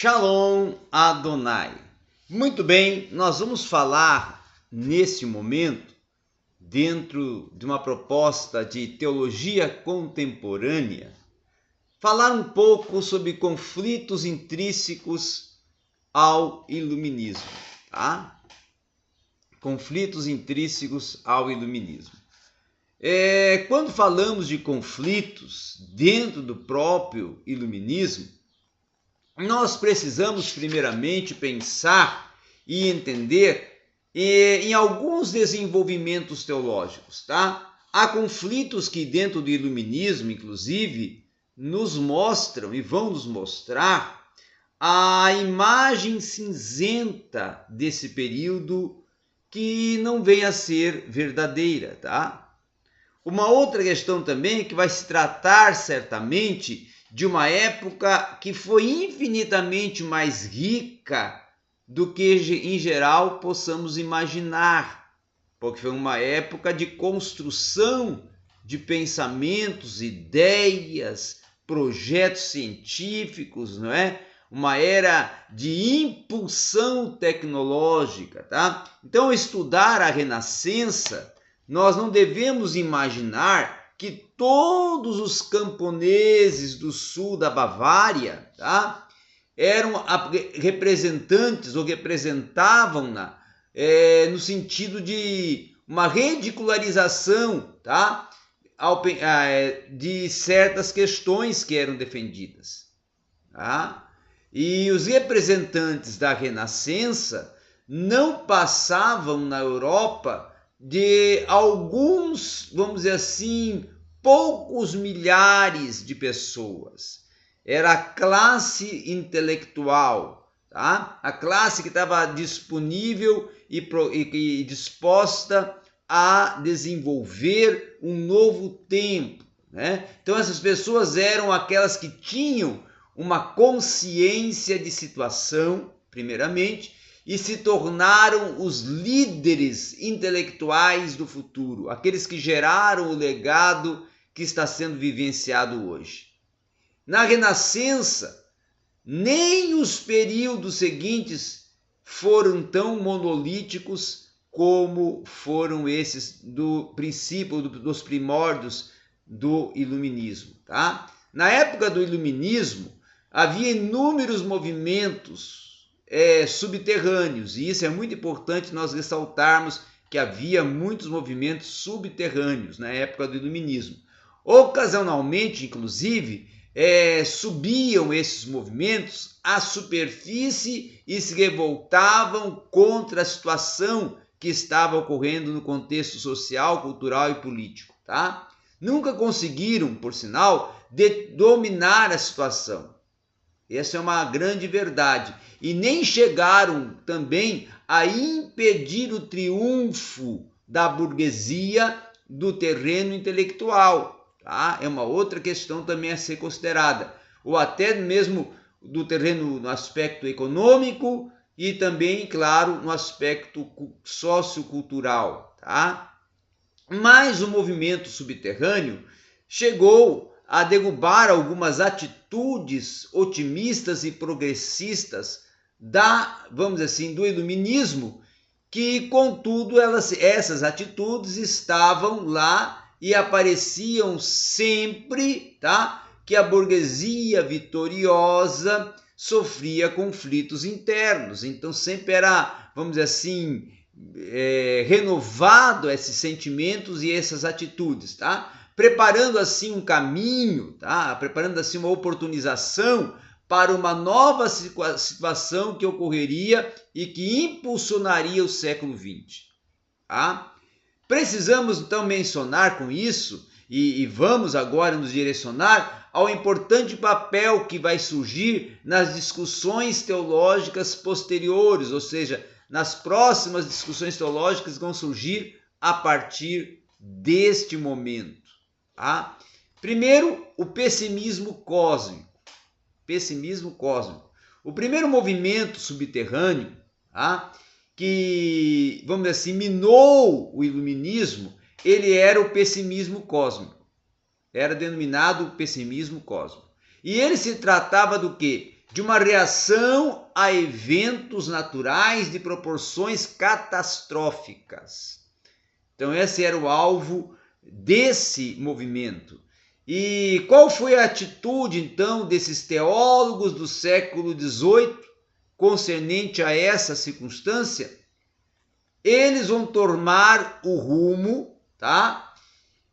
Shalom Adonai. Muito bem, nós vamos falar nesse momento, dentro de uma proposta de teologia contemporânea, falar um pouco sobre conflitos intrínsecos ao iluminismo, tá? Conflitos intrínsecos ao iluminismo. Quando falamos de conflitos dentro do próprio iluminismo, nós precisamos primeiramente pensar e entender em alguns desenvolvimentos teológicos, tá? Há conflitos que dentro do iluminismo, inclusive, nos mostram e vão nos mostrar a imagem cinzenta desse período que não vem a ser verdadeira, tá? Uma outra questão também é que vai se tratar certamente de uma época que foi infinitamente mais rica do que em geral possamos imaginar, porque foi uma época de construção de pensamentos, ideias, projetos científicos, não é? Uma era de impulsão tecnológica, tá? Então, estudar a Renascença, nós não devemos imaginar que todos os camponeses do sul da Bavária, tá, eram representantes ou representavam-na no sentido de uma ridicularização, tá, de certas questões que eram defendidas. Tá? E os representantes da Renascença não passavam na Europa de alguns, vamos dizer assim, poucos milhares de pessoas. Era a classe intelectual, tá? A classe que estava disponível e disposta a desenvolver um novo tempo, né? Então essas pessoas eram aquelas que tinham uma consciência de situação, primeiramente, e se tornaram os líderes intelectuais do futuro, aqueles que geraram o legado que está sendo vivenciado hoje. Na Renascença, nem os períodos seguintes foram tão monolíticos como foram esses do princípio, dos primórdios do iluminismo, tá? Na época do iluminismo, havia inúmeros movimentos subterrâneos, e isso é muito importante nós ressaltarmos que havia muitos movimentos subterrâneos na época do iluminismo. Ocasionalmente, inclusive, subiam esses movimentos à superfície e se revoltavam contra a situação que estava ocorrendo no contexto social, cultural e político, tá? Nunca conseguiram, por sinal, dominar a situação. Essa é uma grande verdade. E nem chegaram também a impedir o triunfo da burguesia do terreno intelectual. Tá? É uma outra questão também a ser considerada. Ou até mesmo do terreno no aspecto econômico e também, claro, no aspecto sociocultural. Tá? Mas o movimento subterrâneo chegou a derrubar algumas atitudes otimistas e progressistas vamos dizer assim, do iluminismo, que contudo essas atitudes estavam lá e apareciam sempre, tá? Que a burguesia vitoriosa sofria conflitos internos, então sempre era, vamos dizer assim, renovado esses sentimentos e essas atitudes, tá? Preparando assim um caminho, tá? Preparando assim uma oportunização para uma nova situação que ocorreria e que impulsionaria o século XX. Tá? Precisamos então mencionar com isso, e vamos agora nos direcionar ao importante papel que vai surgir nas discussões teológicas posteriores, ou seja, nas próximas discussões teológicas que vão surgir a partir deste momento. Tá? Primeiro, o pessimismo cósmico. O primeiro movimento subterrâneo, tá? Que, vamos dizer assim, minou o iluminismo, ele era o pessimismo cósmico. Era denominado pessimismo cósmico. E ele se tratava do quê? de uma reação a eventos naturais de proporções catastróficas. Então esse era o alvo desse movimento. E qual foi a atitude então desses teólogos do século XVIII concernente a essa circunstância? Eles vão tomar o rumo, tá,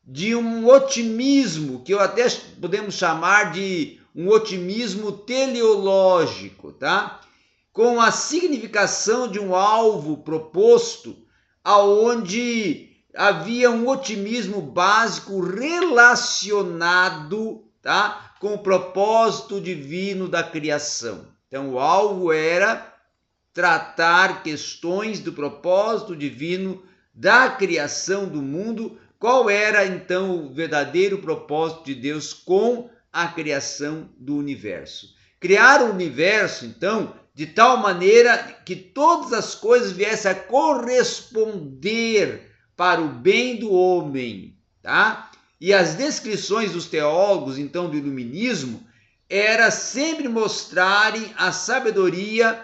de um otimismo que até podemos chamar de um otimismo teleológico, tá? Com a significação de um alvo proposto, aonde havia um otimismo básico relacionado, tá, com o propósito divino da criação. Então, o alvo era tratar questões do propósito divino da criação do mundo. Qual era, então, o verdadeiro propósito de Deus com a criação do universo? Criar o universo, então, de tal maneira que todas as coisas viessem a corresponder para o bem do homem, tá? E as descrições dos teólogos, então, do iluminismo, era sempre mostrarem a sabedoria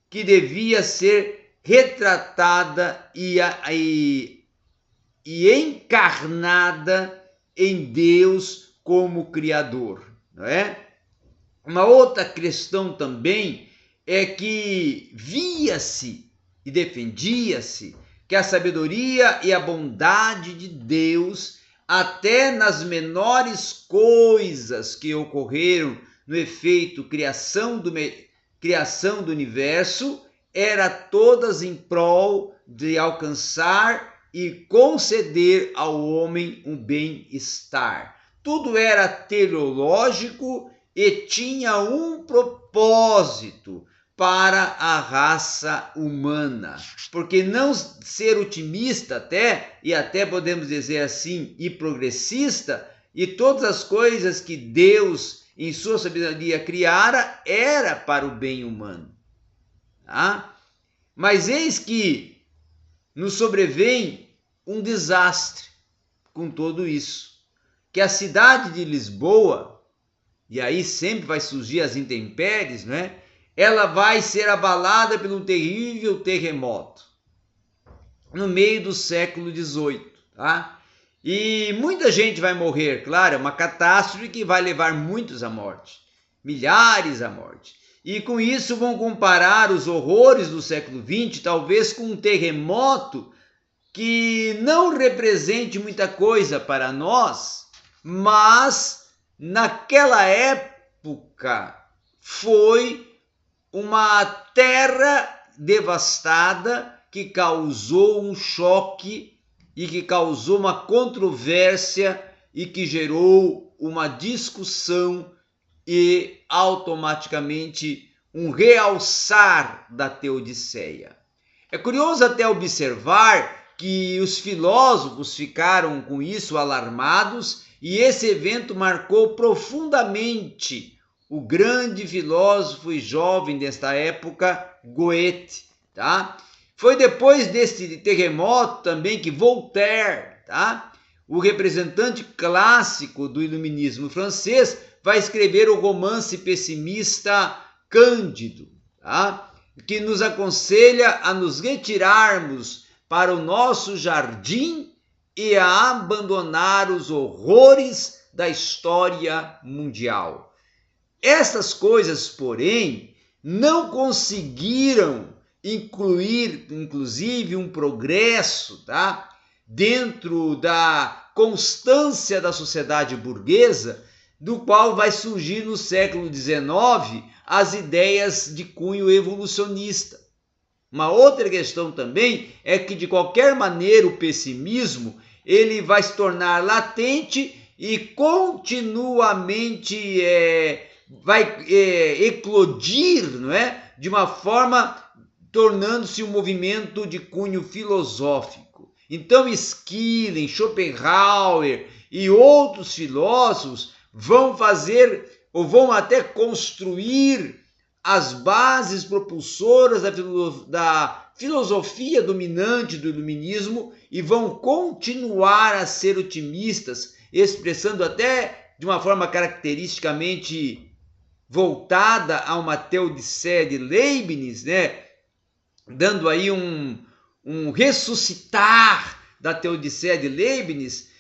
que devia ser retratada e encarnada em Deus como Criador, não é? Uma outra questão também é que via-se e defendia-se que a sabedoria e a bondade de Deus, até nas menores coisas que ocorreram no efeito criação do universo, era todas em prol de alcançar e conceder ao homem um bem-estar. Tudo era teleológico e tinha um propósito para a raça humana. Porque não ser otimista até podemos dizer assim, e progressista, e todas as coisas que Deus em sua sabedoria criara, era para o bem humano. Tá? Mas eis que nos sobrevém um desastre com tudo isso. Que a cidade de Lisboa, e aí sempre vai surgir as intempéries, não é? Ela vai ser abalada por um terrível terremoto no meio do século XVIII, tá? E muita gente vai morrer, claro, é uma catástrofe que vai levar muitos à morte, milhares à morte. E com isso vão comparar os horrores do século XX, talvez com um terremoto que não represente muita coisa para nós, mas naquela época foi uma terra devastada que causou um choque e que causou uma controvérsia e que gerou uma discussão e automaticamente um realçar da Teodiceia. É curioso até observar que os filósofos ficaram com isso alarmados e esse evento marcou profundamente o grande filósofo e jovem desta época, Goethe, tá? Foi depois deste terremoto também que Voltaire, tá? O representante clássico do iluminismo francês, vai escrever o romance pessimista Cândido, tá? Que nos aconselha a nos retirarmos para o nosso jardim e a abandonar os horrores da história mundial. Essas coisas, porém, não conseguiram incluir, inclusive, um progresso, tá? Dentro da constância da sociedade burguesa, do qual vai surgir no século XIX as ideias de cunho evolucionista. Uma outra questão também é que, de qualquer maneira, o pessimismo ele vai se tornar latente e continuamente vai eclodir, não é? De uma forma tornando-se um movimento de cunho filosófico. Então Schelling, Schopenhauer e outros filósofos vão fazer ou vão até construir as bases propulsoras da filosofia dominante do iluminismo e vão continuar a ser otimistas, expressando até de uma forma caracteristicamente voltada a uma teodiceia de Leibniz, né? Dando aí um ressuscitar da teodiceia de Leibniz,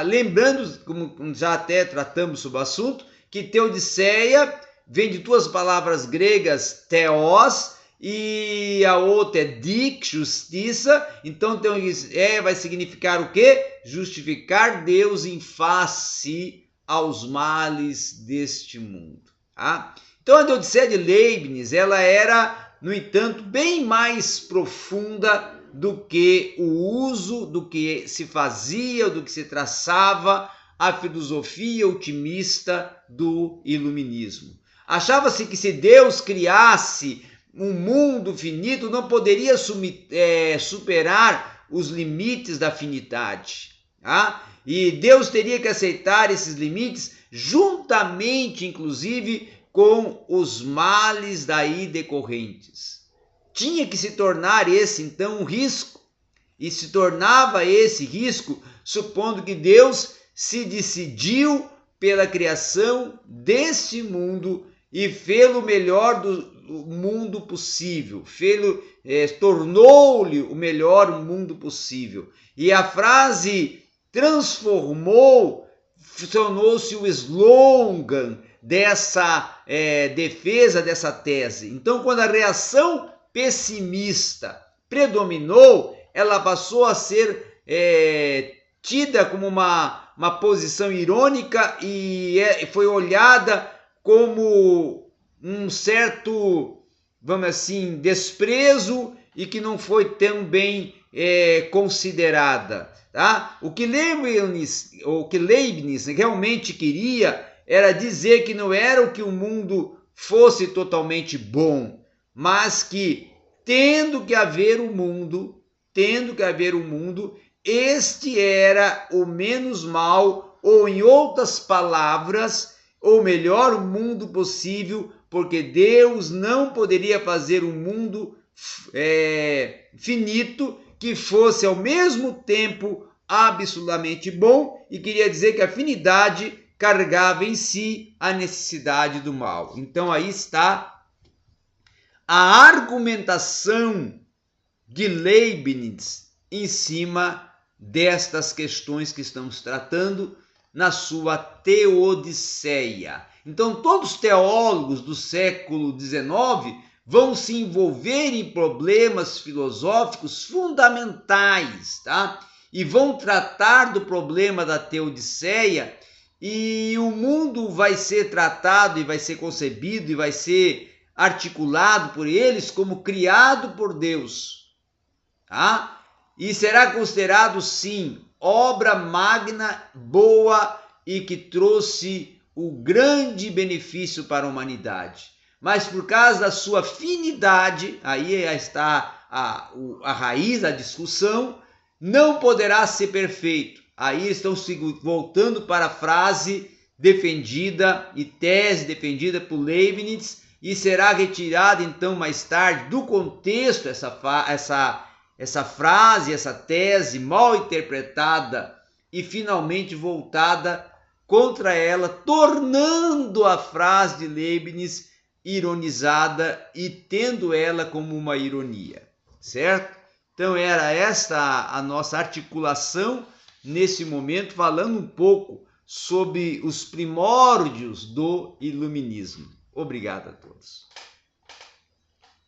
lembrando, como já até tratamos sobre o assunto, que teodiceia vem de duas palavras gregas, theos, e a outra é dik, justiça. Então teodiceia vai significar o quê? Justificar Deus em face aos males deste mundo. Tá? Então a teodiceia de Leibniz, ela era, no entanto, bem mais profunda do que o uso, do que se fazia, do que se traçava a filosofia otimista do iluminismo. Achava-se que se Deus criasse um mundo finito, não poderia superar os limites da finitude. Tá? E Deus teria que aceitar esses limites juntamente, inclusive, com os males daí decorrentes. Tinha que se tornar esse, então, um risco. E se tornava esse risco, supondo que Deus se decidiu pela criação deste mundo e fê-lo melhor do mundo possível, tornou-lhe o melhor mundo possível. E a frase tornou-se o slogan dessa defesa dessa tese. Então, quando a reação pessimista predominou, ela passou a ser tida como uma posição irônica e foi olhada como um certo, vamos assim, desprezo e que não foi tão bem considerada. Tá? O que Leibniz realmente queria era dizer que não era que o mundo fosse totalmente bom, mas que tendo que haver um mundo, este era o menos mal, ou em outras palavras, o melhor mundo possível, porque Deus não poderia fazer um mundo finito que fosse ao mesmo tempo absolutamente bom, e queria dizer que a afinidade carregava em si a necessidade do mal. Então aí está a argumentação de Leibniz em cima destas questões que estamos tratando na sua Teodiceia. Então todos os teólogos do século XIX vão se envolver em problemas filosóficos fundamentais, tá? E vão tratar do problema da Teodiceia, e o mundo vai ser tratado e vai ser concebido e vai ser articulado por eles como criado por Deus, tá? E será considerado, sim, obra magna, boa e que trouxe o grande benefício para a humanidade. Mas por causa da sua finidade, aí está a raiz da discussão, não poderá ser perfeito. Aí estão voltando para a frase defendida e tese defendida por Leibniz, e será retirada então mais tarde do contexto essa frase, essa tese mal interpretada e finalmente voltada contra ela, tornando a frase de Leibniz ironizada e tendo ela como uma ironia, certo? Então era esta a nossa articulação nesse momento, falando um pouco sobre os primórdios do iluminismo. Obrigado a todos.